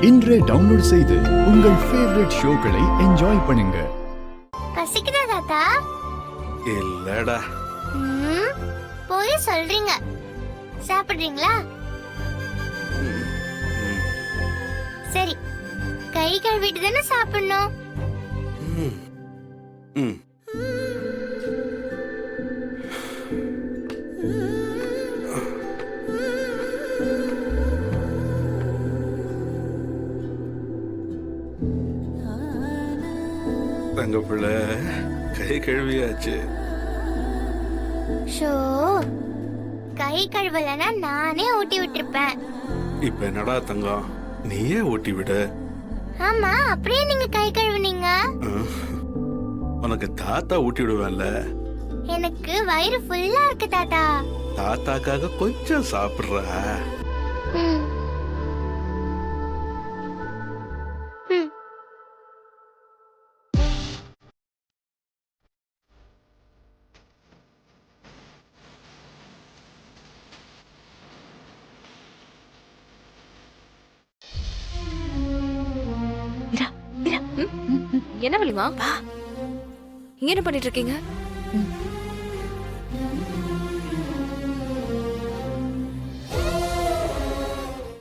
இன்றே டவுன்லோட் செய்து உங்கள் ஃபேவரட் ஷோக்களை என்ஜாய் பண்ணுங்க. பசிக்குதா தாத்தா? இல்லடா. போய் சொல்றீங்க. சாப்பிடுறீங்களா? சரி, கை கழுவிட்டு தானே சாப்பிடணும். தங்க பிள்ளை கை கழுவியாச்சு. ஷோ, கை கழுவலனா நானே ஊட்டி விட்டுருப்பேன். இப்ப என்னடா தங்கம், நீயே ஊட்டி விட. ஆமா, அப்படியே நீங்க கை கழுவுனீங்க. உனக்கு தாத்தா ஊட்டி விடுவேன்ல. எனக்கு வயிறு ஃபுல்லா இருக்கு தாத்தா. தாத்தாக்காக கொஞ்சம் சாப்பிடுறா. என்ன வலிமா? இங்க என்ன பண்ணிட்டு இருக்கீங்க?